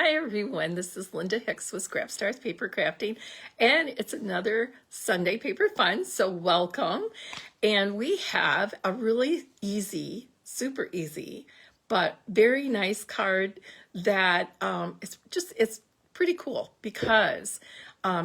Hi everyone, this is Linda Hicks with Scrap Stars Paper Crafting, and it's another Sunday Paper Fun, so welcome. And we have a really easy, super easy, but very nice card that it's pretty cool because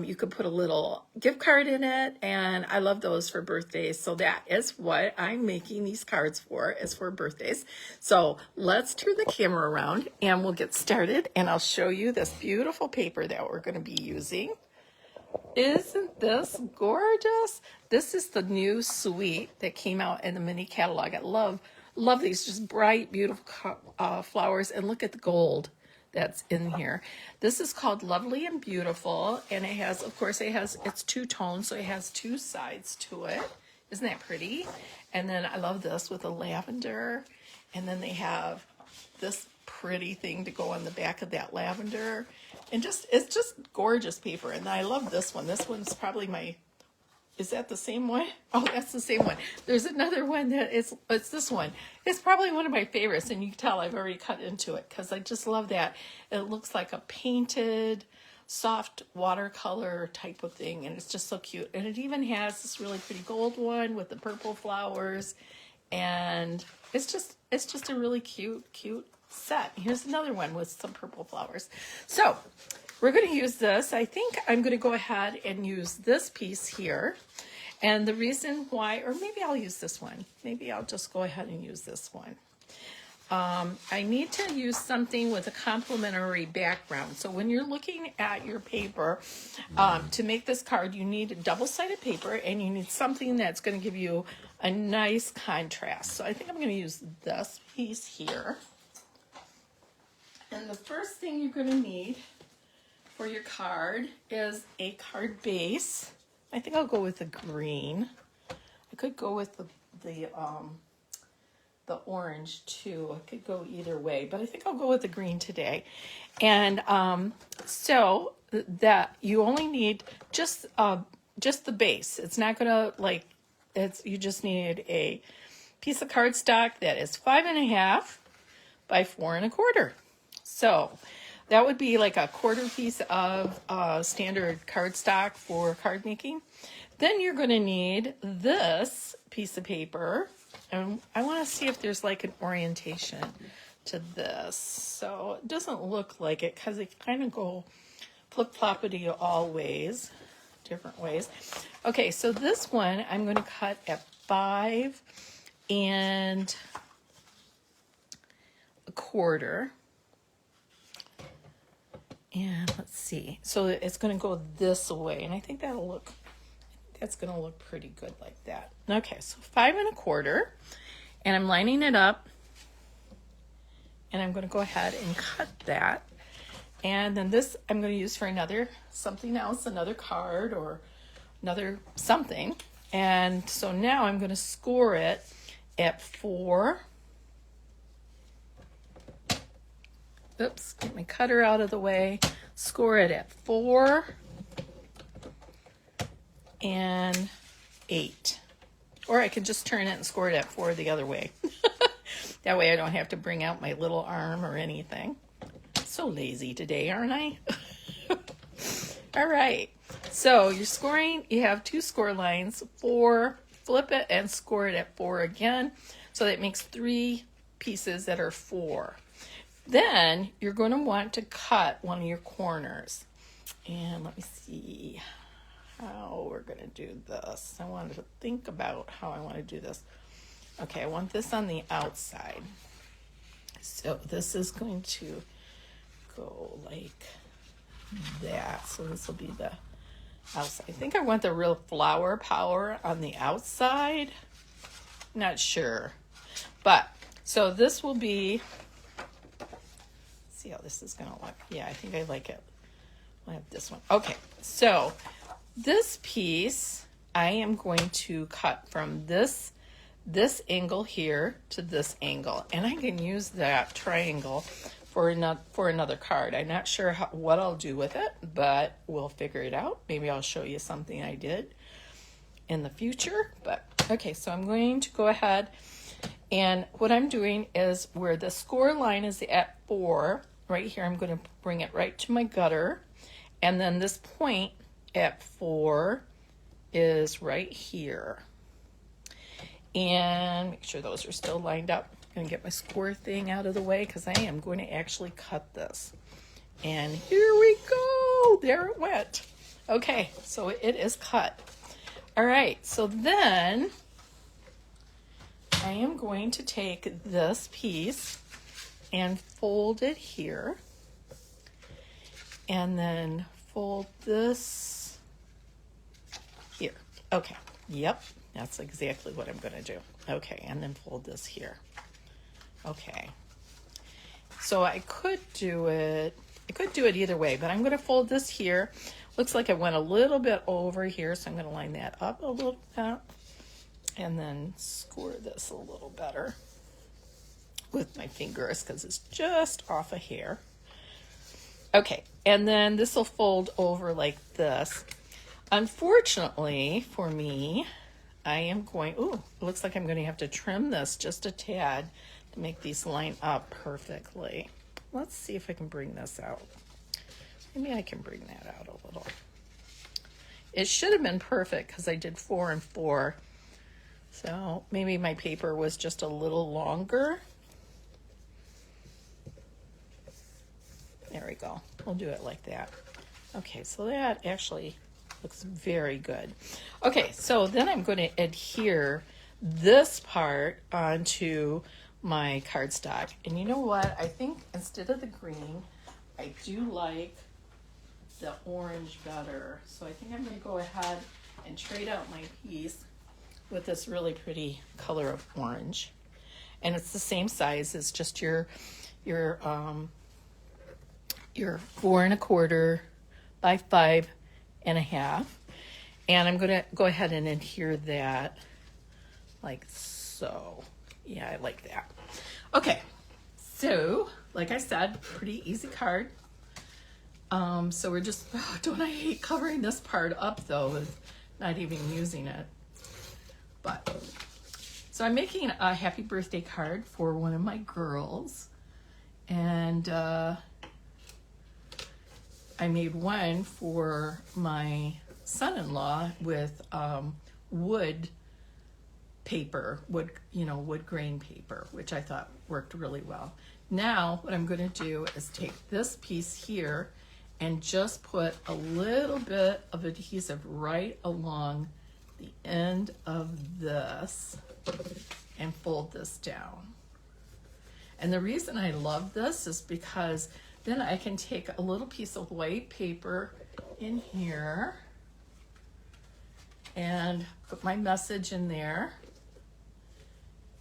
you could put a little gift card in it, and I love those for birthdays. So that is what I'm making these cards for, is for birthdays. So let's turn the camera around and we'll get started, and I'll show you this beautiful paper that we're going to be using. Isn't this gorgeous? This is the new suite that came out in the mini catalog. I love these, just bright, beautiful flowers, and look at the gold that's in here. This is called Lovely and Beautiful, and it has, of course, it's two tones, so it has two sides to it. Isn't that pretty? And then I love this with the lavender, and then they have this pretty thing to go on the back of that lavender, and it's just gorgeous paper. And I love this one. This one's probably my, is that the same one? Oh, that's the same one. There's another one that it's this one. It's probably one of my favorites, and you can tell I've already cut into it because I just love that. It looks like a painted, soft watercolor type of thing, and it's just so cute. And it even has this really pretty gold one with the purple flowers, and it's just a really cute set. Here's another one with some purple flowers. So we're going to use this. I think I'm going to go ahead and use this piece here. And the reason why, or maybe I'll use this one. Maybe I'll just go ahead and use this one. I need to use something with a complementary background. So when you're looking at your paper, to make this card, you need double-sided paper, and you need something that's going to give you a nice contrast. So I think I'm going to use this piece here. And the first thing you're going to need for your card is a card base. I think I'll go with the green. I could go with the orange too. I could go either way, but I think I'll go with the green today. And so that you only need just the base. It's not gonna you just need a piece of cardstock that is 5.5 by 4 1/4. So that would be like a quarter piece of standard cardstock for card making. Then you're going to need this piece of paper. And I want to see if there's like an orientation to this. So it doesn't look like it because it kind of go flip-floppity all ways, different ways. Okay, so this one I'm going to cut at 5 1/4. And let's see. So it's going to go this way, and I think that's going to look pretty good like that. Okay, so 5 1/4, and I'm lining it up, and I'm going to go ahead and cut that. And then this I'm going to use for something else, another card or another something. And so now I'm going to score it at 4. Oops, get my cutter out of the way. Score it at 4 and 8. Or I can just turn it and score it at 4 the other way. That way I don't have to bring out my little arm or anything. So lazy today, aren't I? All right. So you're scoring, you have 2 score lines, 4, flip it and score it at 4 again. So that makes 3 pieces that are 4. Then you're going to want to cut one of your corners. And let me see how we're going to do this. I wanted to think about how I want to do this. Okay, I want this on the outside. So this is going to go like that. So this will be the outside. I think I want the real flower power on the outside. Not sure. But, so this will be, see how this is going to look. Yeah, I think I like it. I'll have this one. Okay, so this piece I am going to cut from this angle here to this angle, and I can use that triangle for another card. I'm not sure what I'll do with it, but we'll figure it out. Maybe I'll show you something I did in the future. But okay, so I'm going to go ahead, and what I'm doing is where the score line is at 4, right here, I'm going to bring it right to my gutter. And then this point at 4 is right here. And make sure those are still lined up. I'm going to get my score thing out of the way because I am going to actually cut this. And here we go. There it went. Okay, so it is cut. All right, so then I am going to take this piece and fold it here. And then fold this here. Okay, yep, that's exactly what I'm going to do. Okay, and then fold this here. Okay, so I could do it either way, but I'm going to fold this here. Looks like I went a little bit over here, so I'm going to line that up a little bit and then score this a little better with my fingers because it's just off a hair. Okay, and then this will fold over like this. Unfortunately for me, I am going, it looks like I'm going to have to trim this just a tad to make these line up perfectly. Let's see if I can bring this out. Maybe I can bring that out a little. It should have been perfect because I did 4 and 4. So maybe my paper was just a little longer. There we go. We'll do it like that. Okay, so that actually looks very good. Okay, so then I'm going to adhere this part onto my cardstock. And you know what? I think instead of the green, I do like the orange better. So I think I'm going to go ahead and trade out my piece with this really pretty color of orange. And it's the same size as just your 4 1/4 by 5 1/2. And I'm going to go ahead and adhere that like so. Yeah, I like that. Okay, so like I said, pretty easy card. So we're just, don't I hate covering this part up though with not even using it. But, so I'm making a happy birthday card for one of my girls. And I made one for my son-in-law with wood paper, wood grain paper, which I thought worked really well. Now what I'm going to do is take this piece here and just put a little bit of adhesive right along the end of this and fold this down. And the reason I love this is because then I can take a little piece of white paper in here and put my message in there.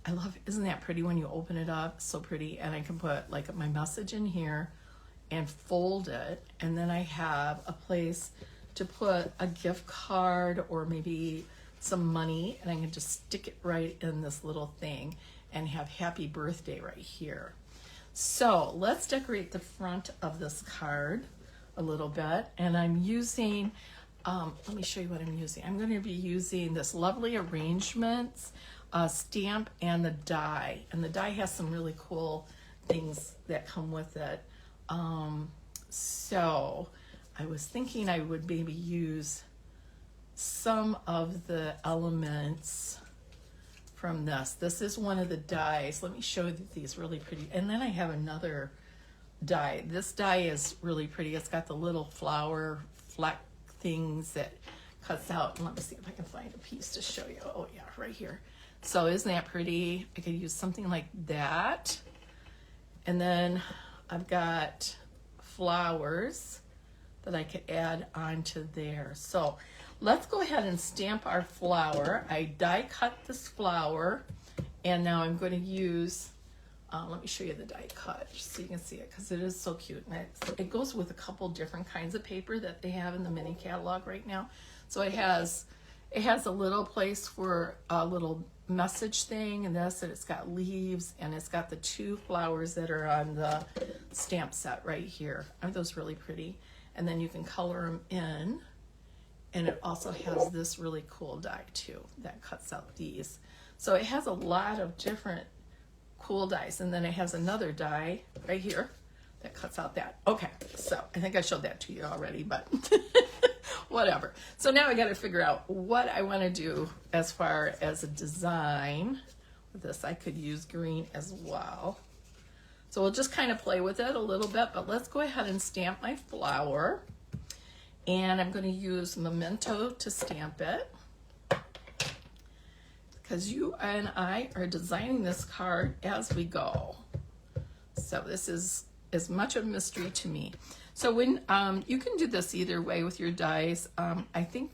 I love, isn't that pretty when you open it up? So pretty. And I can put like my message in here and fold it. And then I have a place to put a gift card or maybe some money. And I can just stick it right in this little thing and have happy birthday right here. So let's decorate the front of this card a little bit. And I'm using, let me show you what I'm using. I'm going to be using this Lovely Arrangements stamp and the die. And the die has some really cool things that come with it. So I was thinking I would maybe use some of the elements from this. This is one of the dies. Let me show you these really pretty. And then I have another die. This die is really pretty. It's got the little flower fleck things that cuts out. And let me see if I can find a piece to show you. Oh yeah, right here. So isn't that pretty? I could use something like that. And then I've got flowers that I could add onto there. So let's go ahead and stamp our flower. I die cut this flower, and now I'm going to use, let me show you the die cut just so you can see it, because it is so cute. And it goes with a couple different kinds of paper that they have in the mini catalog right now. So it has a little place for a little message thing and this, and it's got leaves, and it's got the 2 flowers that are on the stamp set right here. Aren't those really pretty? And then you can color them in. And it also has this really cool die too that cuts out these. So it has a lot of different cool dies. And then it has another die right here that cuts out that. Okay, so I think I showed that to you already, but whatever. So now I got to figure out what I want to do as far as a design with this. I could use green as well. So we'll just kind of play with it a little bit, but let's go ahead and stamp my flower. And I'm going to use Memento to stamp it, because you and I are designing this card as we go. So this is as much a mystery to me. So when you can do this either way with your dies. I think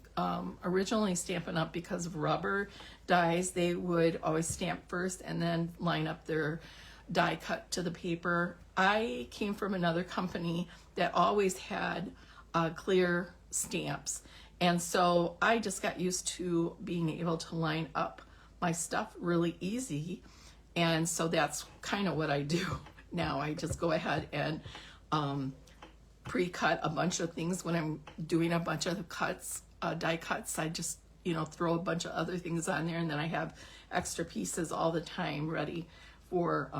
originally Stampin' Up, because of rubber dies, they would always stamp first and then line up their die cut to the paper. I came from another company that always had clear stamps, and so I just got used to being able to line up my stuff really easy, and so that's kind of what I do now. I just go ahead and pre-cut a bunch of things when I'm doing a bunch of cuts, die cuts. I just, you know, throw a bunch of other things on there, and then I have extra pieces all the time ready for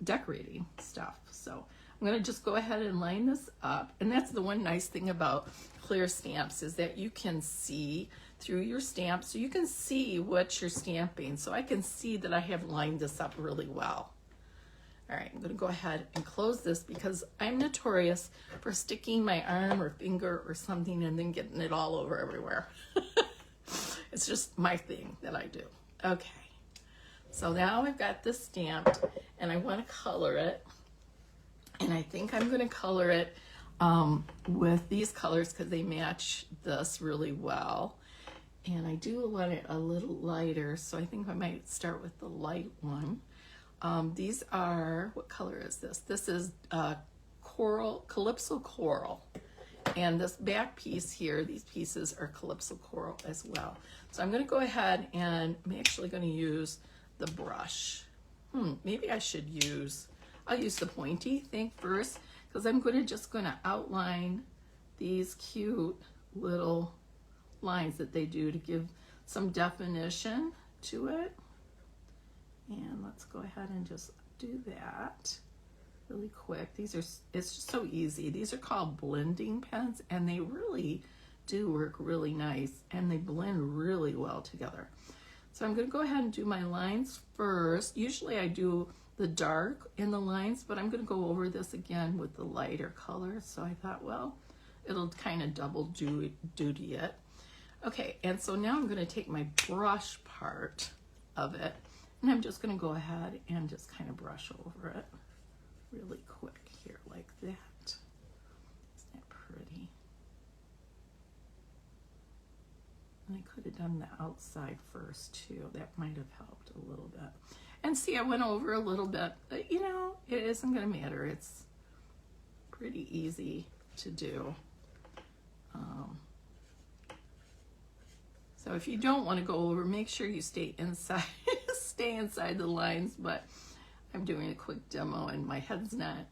decorating stuff. So I'm going to just go ahead and line this up, and that's the one nice thing about clear stamps, is that you can see through your stamp, so you can see what you're stamping. So I can see that I have lined this up really well. All right, I'm going to go ahead and close this, because I'm notorious for sticking my arm or finger or something and then getting it all over everywhere. It's just my thing that I do. Okay, so now I've got this stamped, and I want to color it. And I think I'm going to color it with these colors, because they match this really well. And I do want it a little lighter, so I think I might start with the light one. These are, what color is this? This is coral, Calypso Coral. And this back piece here, these pieces are Calypso Coral as well. So I'm going to go ahead, and I'm actually going to use the brush. Maybe I should use, I'll use the pointy thing first, because I'm just going to outline these cute little lines that they do to give some definition to it. And let's go ahead and just do that really quick. These are, it's just so easy. These are called blending pens, and they really do work really nice, and they blend really well together. So I'm going to go ahead and do my lines first. Usually I do the dark in the lines, but I'm going to go over this again with the lighter color. So I thought, well, it'll kind of double duty it. Okay, and so now I'm going to take my brush part of it, and I'm just going to go ahead and just kind of brush over it really quick here, like that. Isn't that pretty? And I could have done the outside first too. That might have helped a little bit. And see, I went over a little bit, but you know, it isn't going to matter. It's pretty easy to do. So if you don't want to go over, make sure you stay inside, stay inside the lines. But I'm doing a quick demo, and my head's not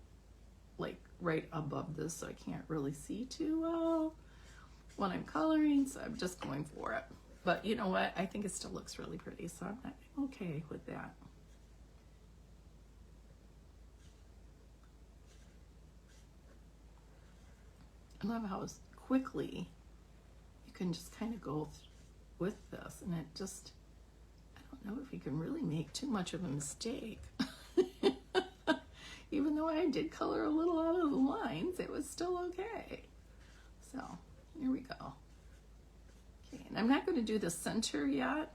like right above this, so I can't really see too well when I'm coloring. So I'm just going for it. But you know what? I think it still looks really pretty, so I'm okay with that. I love how quickly you can just kind of go with this, and it just, I don't know if you can really make too much of a mistake. Even though I did color a little out of the lines, it was still okay. So here we go. Okay, and I'm not going to do the center yet,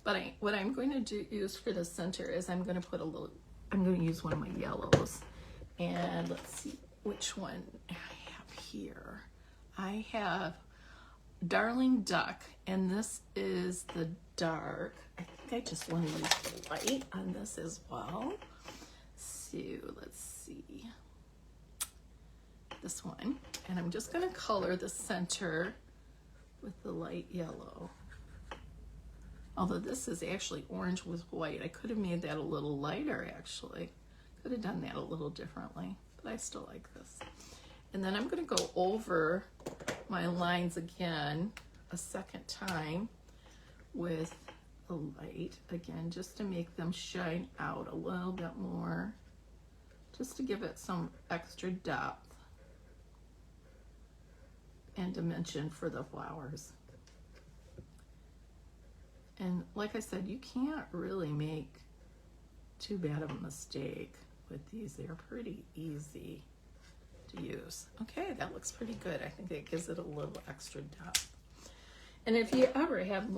but what I'm going to use for the center is I'm going to put a little, I'm going to use one of my yellows, and let's see which one I have here. I have Darling Duck, and this is the dark. I think I just want to use the light on this as well. So let's see this one, and I'm just going to color the center with the light yellow. Although this is actually orange with white. I could have made that a little lighter, actually. Could have done that a little differently, but I still like this. And then I'm going to go over my lines again a second time with the light again, just to make them shine out a little bit more. just to give it some extra depth and dimension for the flowers. And like I said, you can't really make too bad of a mistake with these. They're pretty easy to use. Okay, that looks pretty good. I think it gives it a little extra depth. And if you ever have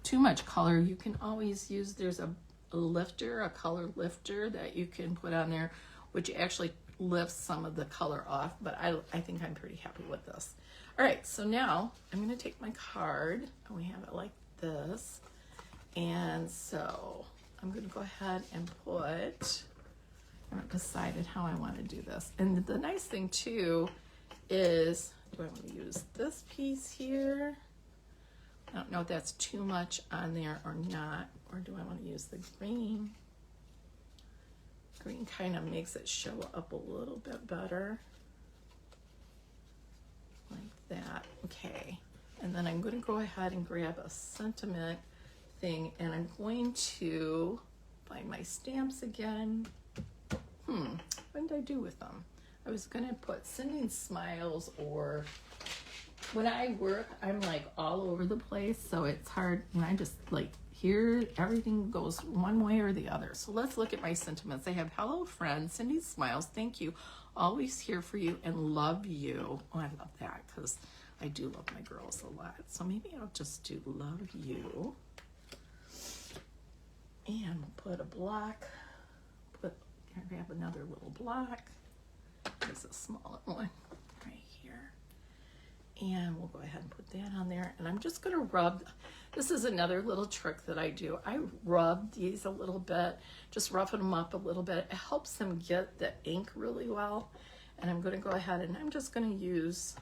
too much color, you can always use, there's a lifter, a color lifter that you can put on there, which actually lifts some of the color off, but I think I'm pretty happy with this. All right, so now I'm going to take my card, and we have it like this. And so I'm going to go ahead and put, I haven't decided how I want to do this. And the nice thing too is, do I want to use this piece here? I don't know if that's too much on there or not, or do I want to use the green? Green kind of makes it show up a little bit better. Like that, okay. And then I'm going to go ahead and grab a sentiment thing, and I'm going to find my stamps again. What did I do with them? I was going to put sending smiles, or when I work, I'm like all over the place, so it's hard, and I just like, here, everything goes one way or the other. So let's look at my sentiments. I have hello friend, sending smiles, thank you, always here for you, and love you. Oh, I love that, because I do love my girls a lot. So maybe I'll just do love you. And we'll put a block, grab another little block. There's a smaller one right here. And we'll go ahead and put that on there. And I'm just gonna rub, this is another little trick that I do. I rub these a little bit, just roughing them up a little bit. It helps them get the ink really well. And I'm gonna go ahead and I'm just gonna use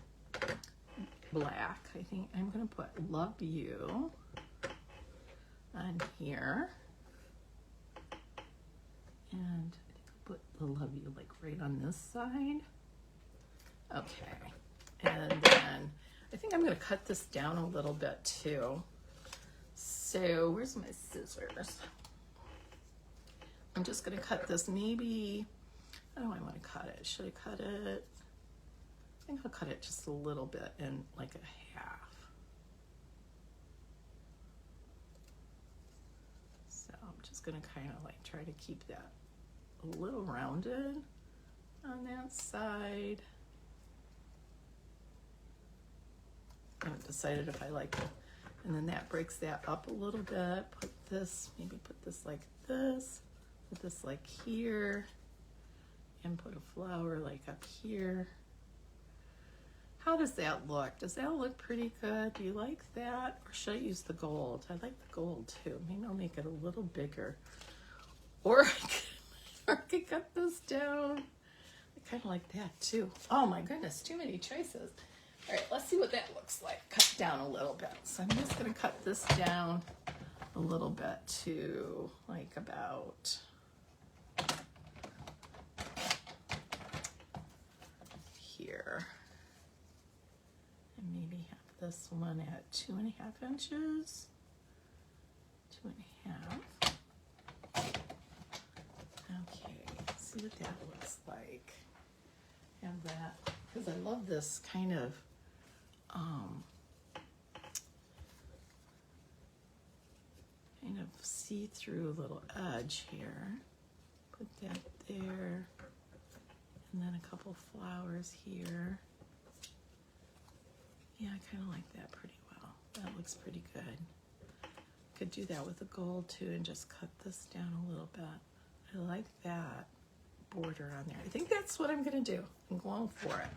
black. I think I'm gonna put love you on here. And I think I'll put the love you like right on this side. Okay. And then I think I'm going to cut this down a little bit too. So where's my scissors? I'm just going to cut this maybe, how do I want to cut it? Should I cut it? I think I'll cut it just a little bit in like a half. So I'm just going to kind of like try to keep that a little rounded on that side. I haven't decided if I like it. And then that breaks that up a little bit. Put this, maybe put this like this, put this like here, and put a flower like up here. How does that look? Does that look pretty good? Do you like that? Or should I use the gold? I like the gold too. Maybe I'll make it a little bigger. Or I could cut this down. I kind of like that too. Oh my goodness, too many choices. All right, let's see what that looks like. Cut down a little bit. So I'm just gonna cut this down a little bit to like about here. And maybe have this one at 2.5 inches. 2.5. Okay, let's see what that looks like. Have that, because I love this kind of see-through little edge here. Put that there, and then a couple flowers here. Yeah, I kind of like that pretty well. That looks pretty good. Could do that with the gold too, and just cut this down a little bit. I like that border on there. I think that's what I'm gonna do. I'm going for it.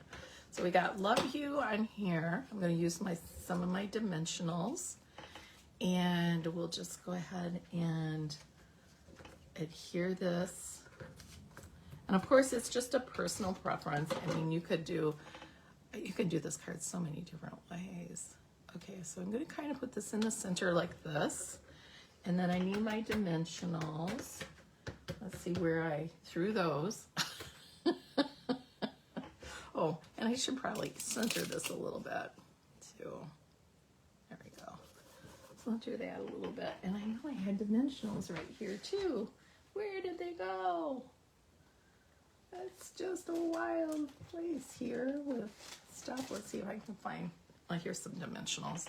So we got love you on here. I'm gonna use some of my dimensionals, and we'll just go ahead and adhere this. And of course, it's just a personal preference. I mean, you could do this card so many different ways. Okay, so I'm gonna kind of put this in the center like this, and then I need my dimensionals. Let's see where I threw those. Oh, and I should probably center this a little bit too. There we go. Center that a little bit. And I know I had dimensionals right here too. Where did they go? It's just a wild place here with stuff. Let's see if I can find, well, here's some dimensionals.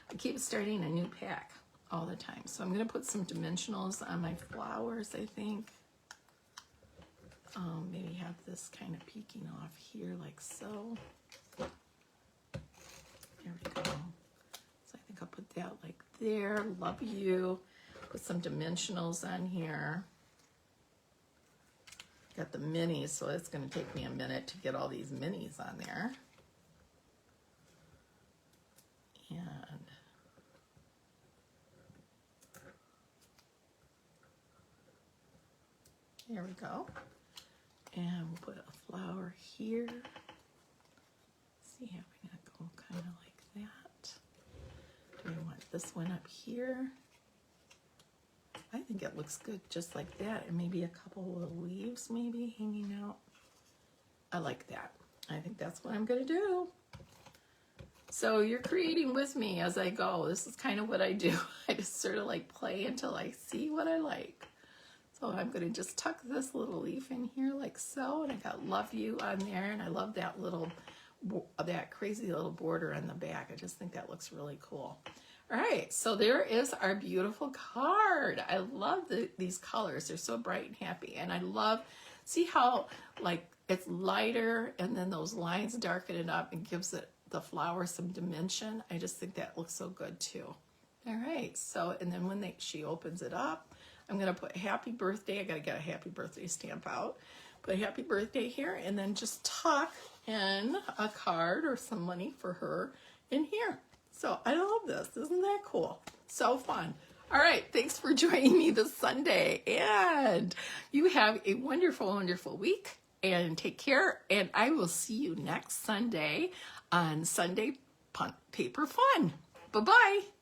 I keep starting a new pack all the time. So I'm going to put some dimensionals on my flowers, I think. Maybe have this kind of peeking off here like so. There we go. So I think I'll put that like there. Love you. Put some dimensionals on here. Got the minis, so it's going to take me a minute to get all these minis on there. And there we go. And we'll put a flower here. See how we're going to go kind of like that. Do we want this one up here? I think it looks good just like that. And maybe a couple of leaves maybe hanging out. I like that. I think that's what I'm going to do. So you're creating with me as I go. This is kind of what I do. I just sort of like play until I see what I like. So I'm going to just tuck this little leaf in here like so. And I got love you on there. And I love that little, that crazy little border on the back. I just think that looks really cool. All right, so there is our beautiful card. I love these colors. They're so bright and happy. And I love, see how like it's lighter and then those lines darken it up and gives it the flower some dimension. I just think that looks so good too. All right, so, and then when she opens it up, I'm gonna put happy birthday. I gotta get a happy birthday stamp out. Put happy birthday here and then just tuck in a card or some money for her in here. So I love this. Isn't that cool? So fun. All right. Thanks for joining me this Sunday. And you have a wonderful, wonderful week. And take care. And I will see you next Sunday on Sunday Paper Fun. Bye-bye.